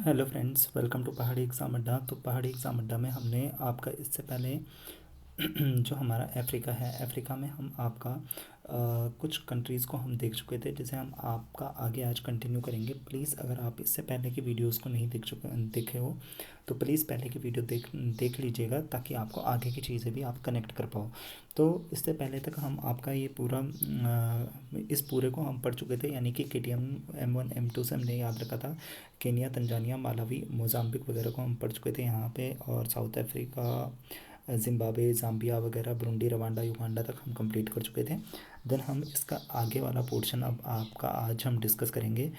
Hello friends, welcome to पहाड़ी exam अड्डा। तो पहाड़ी एग्ज़ाम अड्डा में हमने आपका इससे पहले जो हमारा अफ्रीका है, अफ्रीका में हम आपका कुछ कंट्रीज़ को हम देख चुके थे, जिसे हम आपका आगे आज कंटिन्यू करेंगे। प्लीज़ अगर आप इससे पहले की वीडियोस को नहीं देखे हो तो प्लीज़ पहले की वीडियो देख लीजिएगा, ताकि आपको आगे की चीज़ें भी आप कनेक्ट कर पाओ। तो इससे पहले तक हम आपका ये पूरा इस पूरे को हम पढ़ चुके थे, यानी कि KTM M1 M2 से हमने याद रखा था। केनिया, तंजानिया, मालावी, मोज़ाम्बिक वगैरह को हम पढ़ चुके थे यहाँ पे, और साउथ अफ्रीका, ज़िम्बाब्वे, ज़ाम्बिया वगैरह, बुरुंडी, रवांडा, युगांडा तक हम कंप्लीट कर चुके थे। देन हम इसका आगे वाला पोर्शन अब आपका आज हम डिस्कस करेंगे,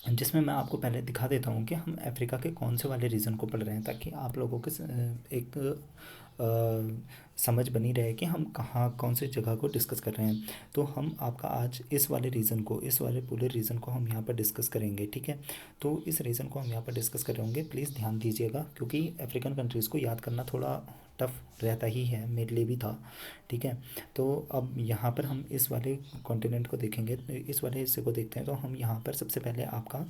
जिसमें मैं आपको पहले दिखा देता हूँ कि हम अफ्रीका के कौन से वाले रीजन को पढ़ रहे हैं, ताकि आप लोगों के एक समझ बनी रहे कि हम कहाँ कौन सी जगह को डिस्कस कर रहे हैं। तो हम आपका आज इस वाले रीज़न को, इस वाले पूरे रीज़न को हम यहाँ पर डिस्कस करेंगे, ठीक है। तो इस रीज़न को हम यहाँ पर डिस्कस कर रहे होंगे, प्लीज़ ध्यान दीजिएगा, क्योंकि अफ्रीकन कंट्रीज़ को याद करना थोड़ा टफ रहता ही है, मेरे लिए भी था, ठीक है। तो अब यहाँ पर हम इस वाले कॉन्टिनेंट को देखेंगे, तो इस वाले हिस्से को देखते हैं। तो हम यहाँ पर सबसे पहले आपका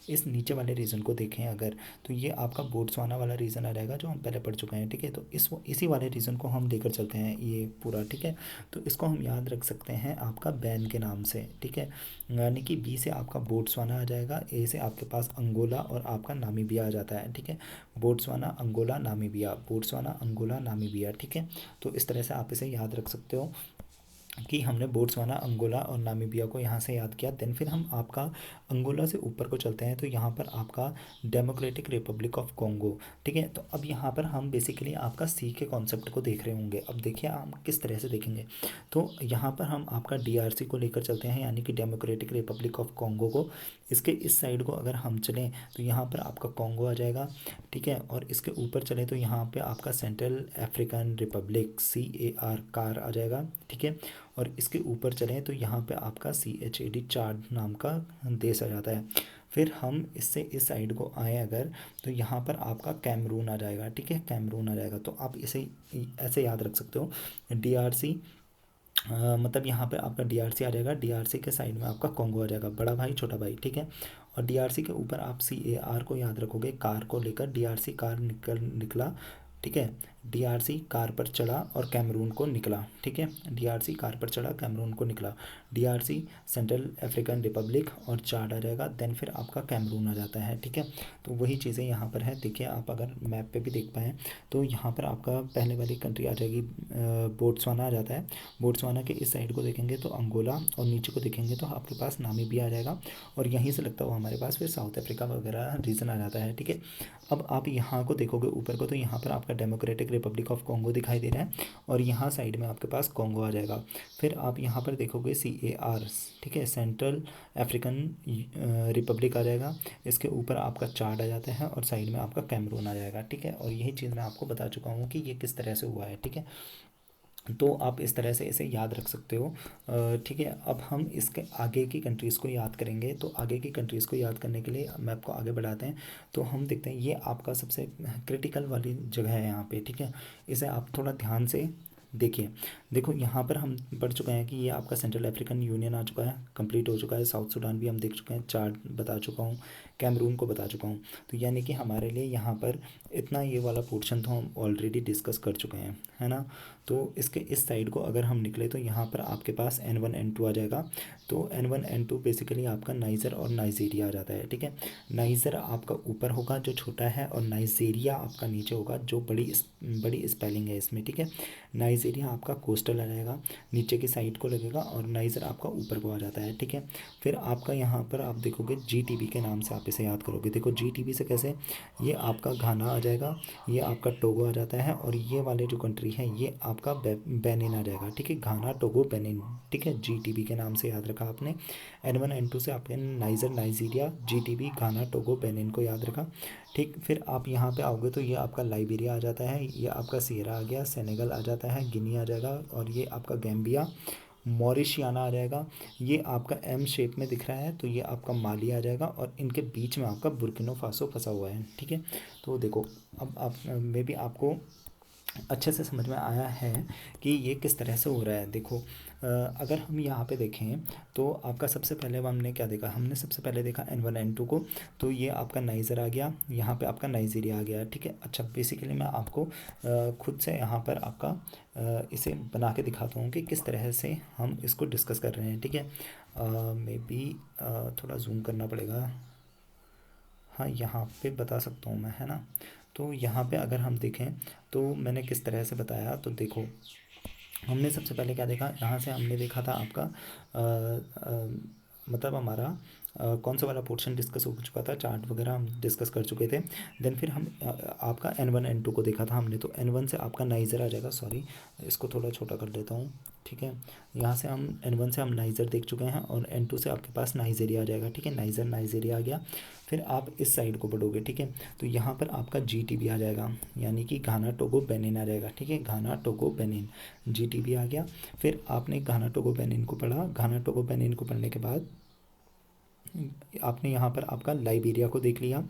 इस नीचे वाले रीजन को देखें अगर, तो ये आपका बोट्सवाना वाला रीजन आ जाएगा, जो हम पहले पढ़ चुके हैं, ठीक है। तो इसी वाले रीजन को हम लेकर चलते हैं ये पूरा, ठीक है। तो इसको हम याद रख सकते हैं आपका बैन के नाम से, ठीक है। यानी कि बी से आपका बोट्सवाना आ जाएगा, ए से आपके पास अंगोला और आपका नामीबिया आ जाता है, ठीक है। Botswana, Angola, Namibia, Botswana, Angola, Namibia, ठीक है। तो इस तरह से आप इसे याद रख सकते हो कि हमने बोट्सवाना, अंगोला और नामीबिया को यहाँ से याद किया। देन फिर हम आपका अंगोला से ऊपर को चलते हैं, तो यहाँ पर आपका डेमोक्रेटिक रिपब्लिक ऑफ कॉन्गो, ठीक है। तो अब यहाँ पर हम बेसिकली आपका सी के कॉन्सेप्ट को देख रहे होंगे। अब देखिए हम किस तरह से देखेंगे। तो यहाँ पर हम आपका DRC को लेकर चलते हैं, यानी कि डेमोक्रेटिक रिपब्लिक ऑफ कॉन्गो को। इसके इस साइड को अगर हम चलें तो यहाँ पर आपका कॉन्गो आ जाएगा, ठीक है। और इसके ऊपर चले तो यहाँ पे आपका Central African Republic, CAR, car आ जाएगा, ठीक है। और इसके ऊपर चलें तो यहाँ पे आपका CHAD, चाड नाम का देश आ जाता है। फिर हम इससे इस साइड को आए अगर, तो यहाँ पर आपका कैमरून आ जाएगा, ठीक है, कैमरून आ जाएगा। तो आप इसे ऐसे याद रख सकते हो, DRC, मतलब यहाँ पे आपका DRC आ जाएगा, DRC के साइड में आपका कॉन्गो आ जाएगा, बड़ा भाई छोटा भाई, ठीक है। और DRC के ऊपर आप CAR को याद रखोगे, कार को लेकर, DRC कार निकला, ठीक है। DRC कार पर चढ़ा और कैमरून को निकला, ठीक है। DRC कार पर चढ़ा, कैमरून को निकला, DRC सेंट्रल अफ्रीकन रिपब्लिक और चाड आ जाएगा। देन फिर आपका कैमरून आ जाता है, ठीक है। तो वही चीज़ें यहाँ पर है। देखिए आप अगर मैप पे भी देख पाएँ तो यहाँ पर आपका पहले वाली कंट्री आ जाएगी, बोट्सवाना आ जाता है। बोट्सवाना के इस साइड को देखेंगे तो अंगोला, और नीचे को देखेंगे तो आपके पास नामीबिया आ जाएगा, और यहीं से लगता हुआ हमारे पास फिर साउथ अफ्रीका वगैरह रीजन आ जाता है, ठीक है। अब आप यहाँ को देखोगे ऊपर को, तो यहाँ पर आपका डेमोक्रेटिक रिपब्लिक ऑफ कॉन्गो दिखाई दे रहा है, और यहाँ साइड में आपके पास कॉन्गो आ जाएगा। फिर आप यहाँ पर देखोगे CAR, ठीक है, सेंट्रल अफ्रीकन रिपब्लिक आ जाएगा। इसके ऊपर आपका चाड आ जाता है, और साइड में आपका कैमरून आ जाएगा, ठीक है। और यही चीज़ मैं आपको बता चुका हूँ कि ये किस तरह से हुआ है, ठीक है। तो आप इस तरह से इसे याद रख सकते हो, ठीक है। अब हम इसके आगे की कंट्रीज़ को याद करेंगे। तो आगे की कंट्रीज़ को याद करने के लिए मैं आपको आगे बढ़ाते हैं। तो हम देखते हैं, ये आपका सबसे क्रिटिकल वाली जगह है यहाँ पे, ठीक है। इसे आप थोड़ा ध्यान से देखिए। देखो यहाँ पर हम पढ़ चुके हैं कि ये आपका सेंट्रल अफ्रीकन यूनियन आ चुका है, कंप्लीट हो चुका है। साउथ सूडान भी हम देख चुके हैं, चार्ट बता चुका हूँ, कैमरून को बता चुका हूँ। तो यानी कि हमारे लिए यहाँ पर इतना ये वाला पोर्शन तो हम ऑलरेडी डिस्कस कर चुके हैं, है ना। तो इसके इस साइड को अगर हम निकले तो यहाँ पर आपके पास N1 N2 आ जाएगा। तो N1 N2 बेसिकली आपका नाइजर और नाइजीरिया आ जाता है, ठीक है। नाइजर आपका ऊपर होगा जो छोटा है, और नाइजीरिया आपका नीचे होगा जो बड़ी स्पेलिंग है इसमें, ठीक है। नाइजीरिया आपका कोस्टल आ जाएगा, नीचे की साइड को लगेगा, और नाइजर आपका ऊपर को आ जाता है, ठीक है। फिर आपका यहाँ पर आप देखोगे GTB के नाम से आप इसे याद करोगे। देखो GTB से कैसे, ये आपका घाना आ जाएगा, ये आपका टोगो आ जाता है, और ये वाले जो कंट्री है ये आपका बेनिन आ जाएगा, ठीक है। घाना, टोगो, बेनिन, ठीक है, GTB के नाम से याद रखा आपने। N1 N2 से आपने नाइजर, नाइजीरिया, GTB, घाना, टोगो, बेनिन को याद रखा, ठीक। फिर आप यहाँ पे आओगे तो ये आपका लाइबेरिया आ जाता है, ये आपका सियरा आ गया, सेनेगल आ जाता है, गिनी आ जाएगा, और ये आपका गैम्बिया, मॉरिशियाना आ जाएगा। ये आपका M शेप में दिख रहा है, तो ये आपका माली आ जाएगा, और इनके बीच में आपका बुर्किनो फासो फंसा हुआ है, ठीक है। तो देखो अब आप मे बी आपको अच्छे से समझ में आया है कि ये किस तरह से हो रहा है। देखो अगर हम यहाँ पे देखें तो आपका सबसे पहले हमने क्या देखा, हमने सबसे पहले देखा N1 N2 को, तो ये आपका नाइजर आ गया, यहाँ पे आपका नाइजीरिया आ गया, ठीक है। अच्छा, बेसिकली मैं आपको खुद से यहाँ पर आपका इसे बना के दिखाता हूँ कि किस तरह से हम इसको डिस्कस कर रहे हैं, ठीक है। मे बी थोड़ा जूम करना पड़ेगा, हाँ यहाँ पे बता सकता हूँ मैं, है ना। तो यहाँ पे अगर हम देखें तो मैंने किस तरह से बताया, तो देखो हमने सबसे पहले क्या देखा, यहाँ से हमने देखा था आपका मतलब हमारा कौन सा वाला पोर्शन डिस्कस हो चुका था, चार्ट वगैरह हम डिस्कस कर चुके थे। देन फिर हम आपका N1 N2 को देखा था हमने, तो N1 से आपका नाइजर आ जाएगा, सॉरी इसको थोड़ा छोटा कर देता हूँ, ठीक है। यहाँ से हम N1 से हम नाइजर देख चुके हैं, और N2 से आपके पास नाइजीरिया आ जाएगा, ठीक है। नाइजर नाइजीरिया आ गया, फिर आप इस साइड को बढ़ोगे, ठीक है। तो यहाँ पर आपका GTB आ जाएगा, यानी कि घाना टोगो बेनिन आ जाएगा, ठीक है। घाना टोगो बेनिन, GTB आ गया। फिर आपने घाना टोगो बेनिन को पढ़ा, घाना टोगो बेनिन को पढ़ने के बाद आपने यहाँ पर आपका लाइबेरिया को देख लिया,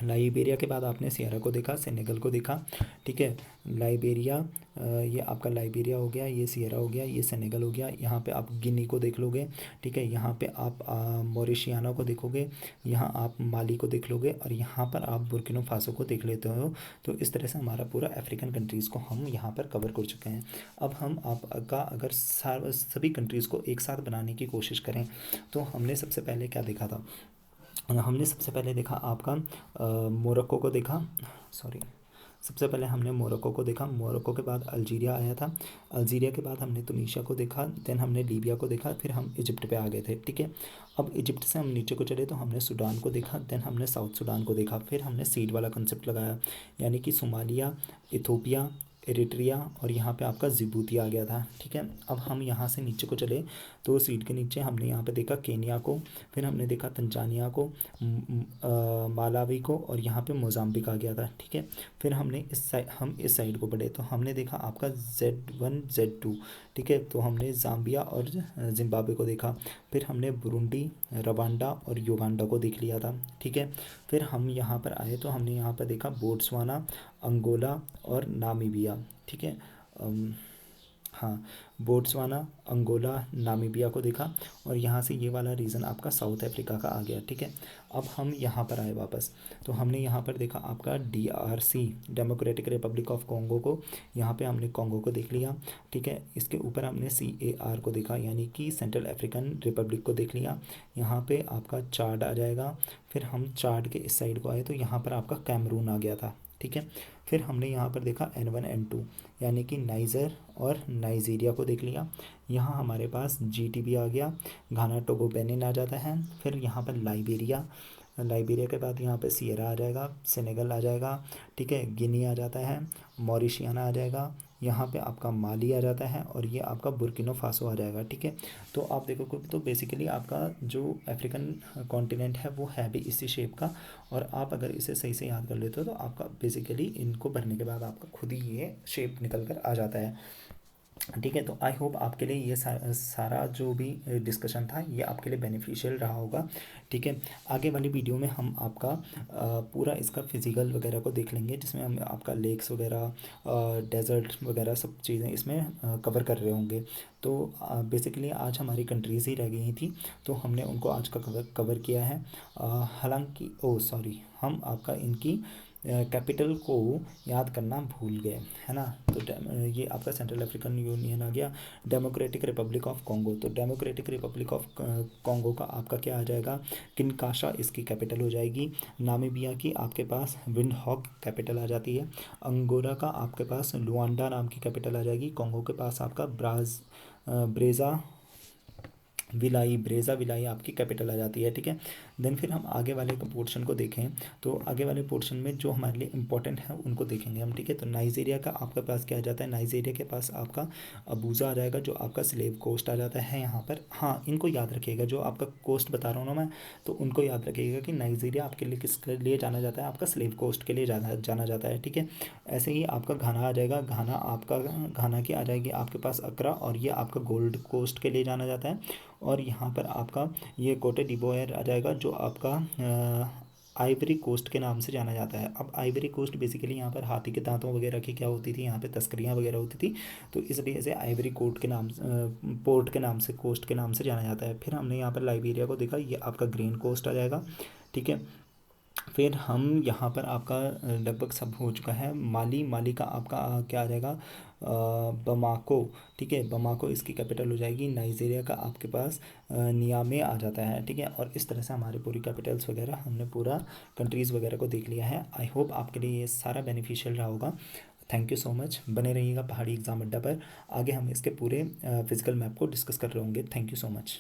लाइबेरिया के बाद आपने सियरा को देखा, सेनेगल को देखा, ठीक है। लाइबेरिया ये आपका लाइबेरिया हो गया, ये सियरा हो गया, ये सेनेगल हो गया। यहाँ पे आप गिनी को देख लोगे, ठीक है। यहाँ पे आप मॉरिशियाना को देखोगे, यहाँ आप माली को देख लोगे, और यहाँ पर आप बुर्किना फासो को देख लेते हो। तो इस तरह से हमारा पूरा अफ्रीकन कंट्रीज़ को हम यहाँ पर कवर कर चुके हैं। अब हम आपका अगर सभी कंट्रीज़ को एक साथ बनाने की कोशिश करें, तो हमने सबसे पहले क्या देखा था, हमने सबसे पहले देखा आपका मोरक्को को देखा, सॉरी सबसे पहले हमने मोरक्को को देखा, मोरक्को के बाद अल्जीरिया आया था, अल्जीरिया के बाद हमने तुनीशिया को देखा, देन हमने लीबिया को देखा, फिर हम इजिप्ट पे आ गए थे, ठीक है। अब इजिप्ट से हम नीचे को चले तो हमने सूडान को देखा, देन हमने साउथ सूडान को देखा, फिर हमने सीड वाला कंसेप्ट लगाया, यानी कि सोमालिया, इथोपिया, एरिट्रिया, और यहाँ पे आपका जिबूती आ गया था, ठीक है। अब हम यहाँ से नीचे को चले तो सीट के नीचे हमने यहाँ पे देखा केनिया को, फिर हमने देखा तंजानिया को, मालावी को, और यहाँ पे मोजाम्बिक आ गया था, ठीक है। फिर हमने इस साइड को बढ़े तो हमने देखा आपका Z1 Z2, ठीक है। तो हमने जाम्बिया और जिम्बाब्वे को देखा, फिर हमने बुरुंडी, रवांडा और युगांडा को देख लिया था, ठीक है। फिर हम यहाँ पर आए तो हमने यहाँ पर देखा बोट्सवाना, अंगोला और नामीबिया, ठीक है। हाँ, बोट्सवाना, अंगोला, नामीबिया को देखा, और यहाँ से ये वाला रीजन आपका साउथ अफ्रीका का आ गया, ठीक है। अब हम यहाँ पर आए वापस, तो हमने यहाँ पर देखा आपका DRC, democratic Republic of Congo को, यहाँ पे हमने कॉन्गो को देख लिया, ठीक है। इसके ऊपर हमने CAR को देखा, यानी कि सेंट्रल अफ्रीकन रिपब्लिक को देख लिया, यहाँ पे आपका चाड आ जाएगा। फिर हम चाड के इस साइड को आए तो यहाँ पर आपका कैमरून आ गया था, ठीक है। फिर हमने यहाँ पर देखा N1 N2, यानी कि नाइजर और नाइजीरिया को देख लिया, यहाँ हमारे पास GTB आ गया, घाना टोगो बेनिन आ जाता है। फिर यहाँ पर लाइबेरिया, लाइबेरिया के बाद यहाँ पे सियरा आ जाएगा, सेनेगल आ जाएगा, ठीक है। गिनी आ जाता है, मॉरिशियाना आ जाएगा, यहाँ पे आपका माली आ जाता है, और ये आपका बुर्किना फासो आ जाएगा, ठीक है। तो आप देखो तो बेसिकली आपका जो अफ्रीकन कॉन्टिनेंट है वो है भी इसी शेप का, और आप अगर इसे सही से याद कर लेते हो तो आपका बेसिकली इनको भरने के बाद आपका खुद ही ये शेप निकल कर आ जाता है, ठीक है। तो आई होप आपके लिए ये सारा जो भी डिस्कशन था ये आपके लिए बेनिफिशियल रहा होगा, ठीक है। आगे वाली वीडियो में हम आपका पूरा इसका फिज़िकल वगैरह को देख लेंगे, जिसमें हम आपका लेक्स वगैरह, डेजर्ट वगैरह सब चीज़ें इसमें कवर कर रहे होंगे। तो बेसिकली आज हमारी कंट्रीज़ ही रह गई थी, तो हमने उनको आज का कवर किया है। हालांकि हम आपका इनकी कैपिटल को याद करना भूल गए, है ना। तो ये आपका सेंट्रल अफ्रीकन यूनियन आ गया। डेमोक्रेटिक रिपब्लिक ऑफ कॉन्गो, तो डेमोक्रेटिक रिपब्लिक ऑफ कॉन्गो का आपका क्या आ जाएगा, किनकाशा इसकी कैपिटल हो जाएगी। नामीबिया की आपके पास विंडहॉक कैपिटल आ जाती है। अंगोला का आपके पास लुआंडा नाम की कैपिटल आ जाएगी। कॉन्गो के पास आपका ब्रेजा विलाई आपकी कैपिटल आ जाती है, ठीक है। देन फिर हम आगे वाले पोर्शन को देखें, तो आगे वाले पोर्शन में जो हमारे लिए इंपॉर्टेंट है उनको देखेंगे हम, ठीक है। तो नाइजीरिया का आपके पास क्या आ जाता है, नाइजीरिया के पास आपका अबूज़ा आ जाएगा, जो आपका स्लेव कोस्ट आ जाता है यहाँ पर। हाँ, इनको याद रखिएगा, जो आपका कोस्ट बता रहा हूँ ना मैं, तो उनको याद रखिएगा कि नाइजीरिया आपके लिए किसके लिए जाना जाता है, आपका स्लेव कोस्ट के लिए जाना जाता है, ठीक है। ऐसे ही आपका घाना आ जाएगा, घाना की आ जाएगी आपके पास अकरा, और ये आपका गोल्ड कोस्ट के लिए जाना जाता है। और यहाँ पर आपका ये कोटे डिवोयर आ जाएगा, जो आपका आइवरी कोस्ट के नाम से जाना जाता है। अब आइवरी कोस्ट बेसिकली यहाँ पर हाथी के दांतों वगैरह की क्या होती थी, यहाँ पे तस्करियाँ वगैरह होती थी, तो इसलिए से आइवरी कोट के नाम पोर्ट के नाम से, कोस्ट के नाम से जाना जाता है। फिर हमने यहाँ पर लाइबेरिया को देखा, ये आपका ग्रीन कोस्ट आ जाएगा, ठीक है। फिर हम यहाँ पर आपका लगभग सब हो चुका है। माली, माली का आपका क्या आ जाएगा, बमाको, ठीक है, बमाको इसकी कैपिटल हो जाएगी। नाइजीरिया का आपके पास नियामे आ जाता है, ठीक है। और इस तरह से हमारी पूरी कैपिटल्स वगैरह हमने पूरा कंट्रीज़ वगैरह को देख लिया है। आई होप आपके लिए ये सारा बेनिफिशियल रहा होगा। थैंक यू सो मच, बने रहिएगा पहाड़ी एग्जाम अड्डा पर। आगे हम इसके पूरे फिजिकल मैप को डिस्कस कर रहे होंगे। Thank you so much.